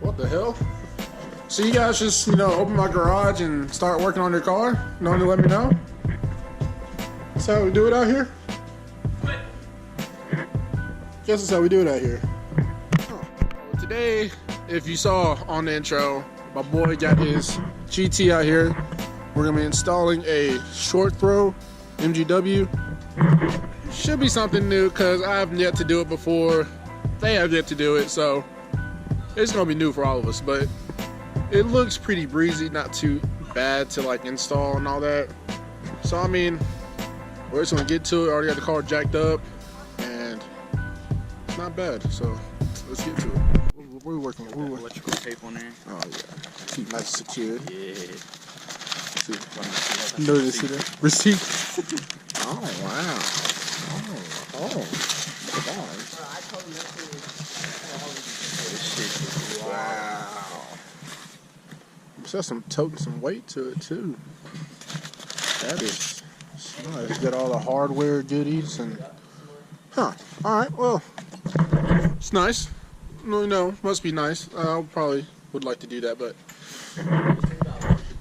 What the hell? So you guys just, open my garage and start working on your car? No one to let me know? That's how we do it out here? What? Guess that's how we do it out here. Today, if you saw on the intro, my boy got his GT out here. We're gonna be installing a short throw MGW. Should be something new because I've yet to do it before. They have yet to do it, so it's gonna be new for all of us. But it looks pretty breezy, not too bad to like install and all that. So I mean, we're just gonna get to it. Already got the car jacked up, and it's not bad. So let's get to it. We're working with electrical tape on there. Oh yeah, keep nice secure. Yeah. No, to see that receipt. Oh wow. Oh God. Wow. So that's toting some weight to it too. That is nice. Got all the hardware goodies and all right. Well, it's nice. No, must be nice. I probably would like to do that, but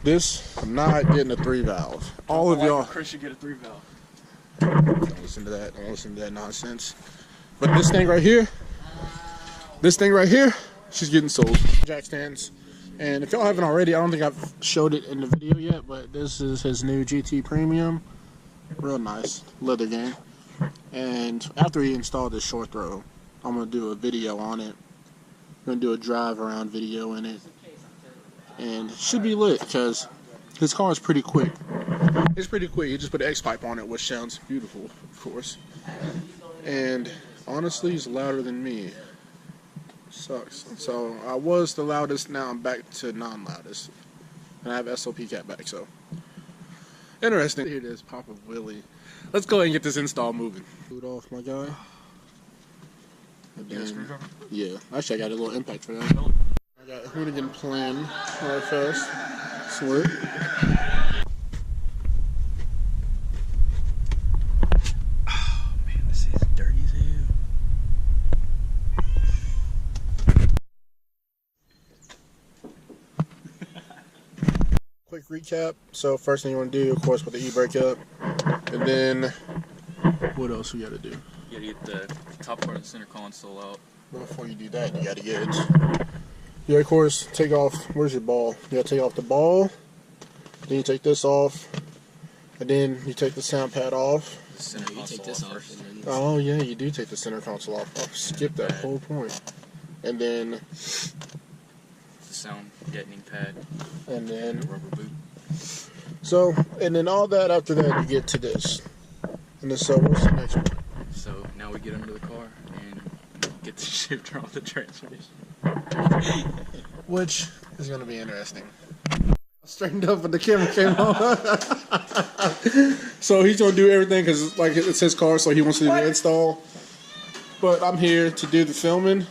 this, I'm not getting a 3-valve. All of y'all. Chris should get a 3-valve. Don't listen to that. Don't listen to that nonsense. But this thing right here, she's getting sold. Jack stands. And if y'all haven't already, I don't think I've showed it in the video yet, but this is his new GT Premium. Real nice. Leather game. And after he installed this short throw, I'm going to do a video on it. I'm going to do a drive around video in it. And it should be lit because his car is pretty quick. It's pretty quick. You just put an X-pipe on it, which sounds beautiful, of course. And honestly, he's louder than me. Sucks. So I was the loudest, now I'm back to non-loudest. And I have SOP cat back, so. Interesting. Here it is, Papa Willie. Let's go ahead and get this install moving. Boot off, my guy. Then, yeah, actually I got a little impact for that. I got a hooligan plan right first. Sweet. Oh man, this is dirty as hell. Quick recap. So first thing you want to do, of course, put the e-brake up. And then, what else we got to do? You gotta get the top part of the center console out. Before you do that, you got to get you, of course, take off, where's your ball? You got to take off the ball, then you take this off, and then you take the sound pad off. The center console off first. Oh yeah, you do take the center console off. I skipped that whole point. And then the sound deadening pad. And then the rubber boot. So, and then all that after that you get to this. And then so what's the next one? So now we get under the car and get the shifter off the transmission. Which is going to be interesting. Straightened up when the camera came on. So he's going to do everything because like it's his car, so he wants to do the install. But I'm here to do the filming.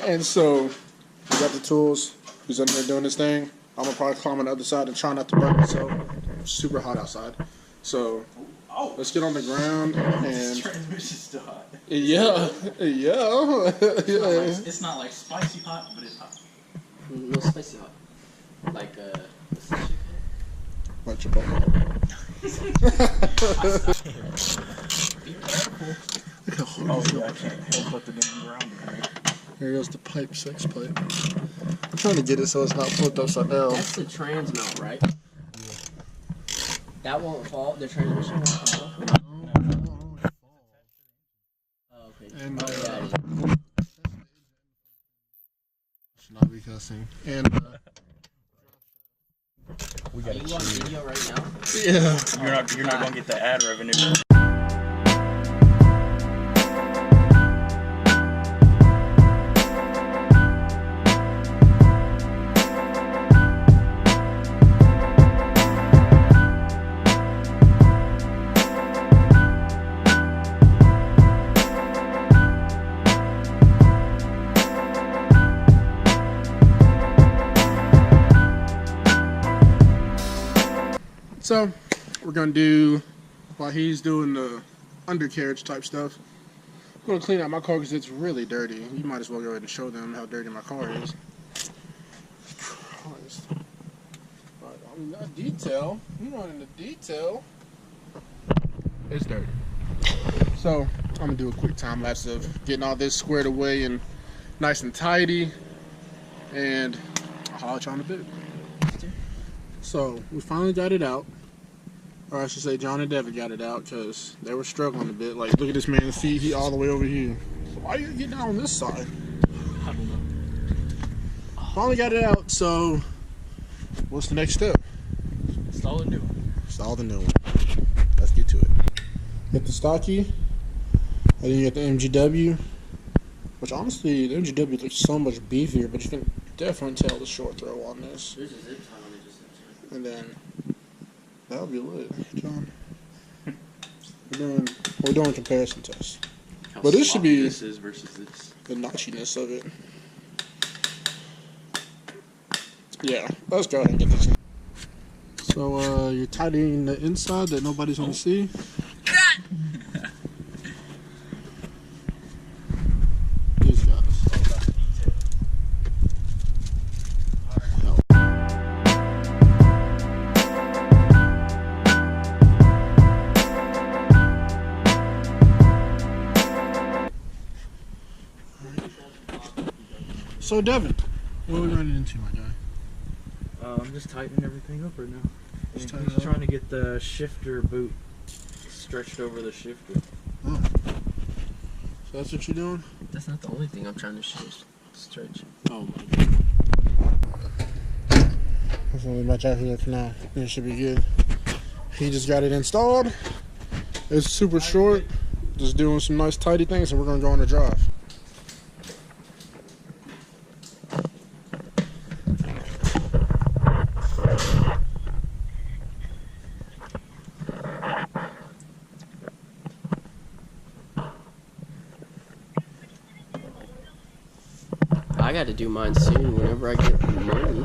And so we got the tools. He's under there doing his thing. I'm going to probably climb on the other side and try not to burn myself. It's super hot outside. So let's get on the ground and. This transmission's still hot. Yeah. It's not like spicy hot, but it's hot. No spicy hot. Like Watch your ball. Look how hard. Oh yeah, I can't put the damn ground in there. Here goes the pipe, 6 pipe. I'm trying to get it so it's not flipped upside down. that's the trans mount, right? Yeah. That won't fall. The transmission won't fall. Oh, okay. And should not be cussing. And we got. Are you on video right now? yeah. You're not gonna get the ad revenue. So we're gonna do while he's doing the undercarriage type stuff. I'm gonna clean out my car because it's really dirty. You might as well go ahead and show them how dirty my car is. Christ. Right, I mean, not detail. You want into detail. It's dirty. So I'm gonna do a quick time lapse of getting all this squared away and nice and tidy, and I'll holler at you on a bit. So we finally got it out, or I should say John and Devin got it out because they were struggling a bit. Like, look at this man's feet, he all the way over here. So why you getting out on this side? I don't know. Finally got it out, so what's the next step? Install a new one. Install the new one. Let's get to it. Get the stocky, and then you get the MGW, which honestly, the MGW looks so much beefier, but you can definitely tell the short throw on this. There's a zip tie on it, just And then that'll be lit, John. We're doing comparison tests. How But this should sloppy be- this is versus this. The notchiness of it. Yeah, let's go ahead and get this in. So you're tidying the inside that nobody's gonna see. These guys. So Devin, what are we running into, my guy? I'm just tightening everything up right now. Just He's tighten it up? trying to get the shifter boot stretched over the shifter. Oh. So that's what you're doing? That's not the only thing I'm trying to stretch. Oh my god. That's only much out here for now. It should be good. He just got it installed. It's super short. Just doing some nice tidy things, and we're gonna go on a drive. I got to do mine soon whenever I get money.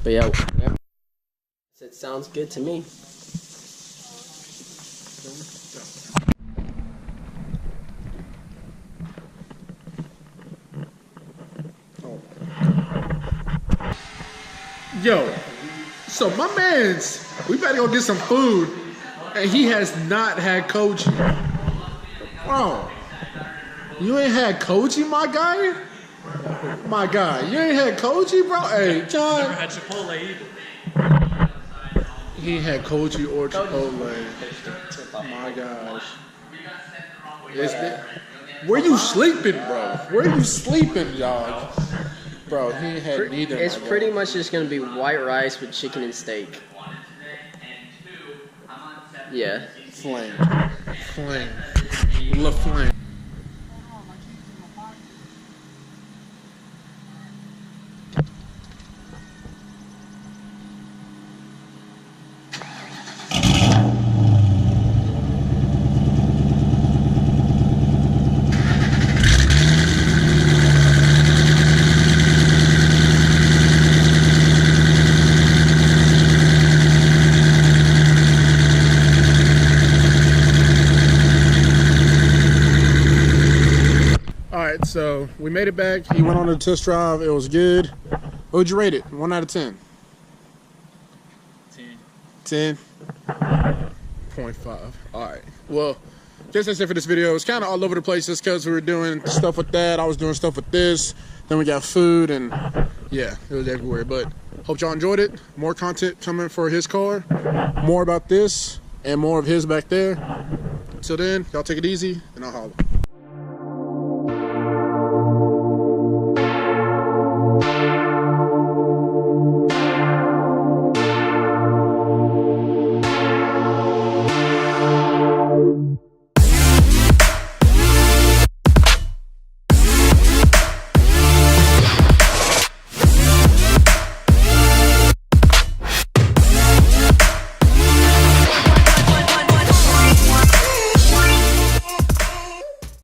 But yeah, whatever. It sounds good to me. Yo, so my man's, we better go get some food, and he has not had koji. Bro, you ain't had koji, my guy? My guy, you ain't had koji, bro? Hey, John. Never had Chipotle either. He had koji or Chipotle. My gosh. Where you sleeping, bro? Where you sleeping, dog? Bro, he ain't had neither. It's my guy. pretty much just gonna be white rice with chicken and steak. Yeah. Flame. Flame. La Flame. Alright, so we made it back. He went on a test drive. It was good. What would you rate it? 1 out of 10? 10? 0.5. Alright. Well, guess that's it for this video. It's kind of all over the place just because we were doing stuff with that. I was doing stuff with this. Then we got food and yeah, it was everywhere. But hope y'all enjoyed it. More content coming for his car. More about this and more of his back there. Until then, y'all take it easy and I'll holler.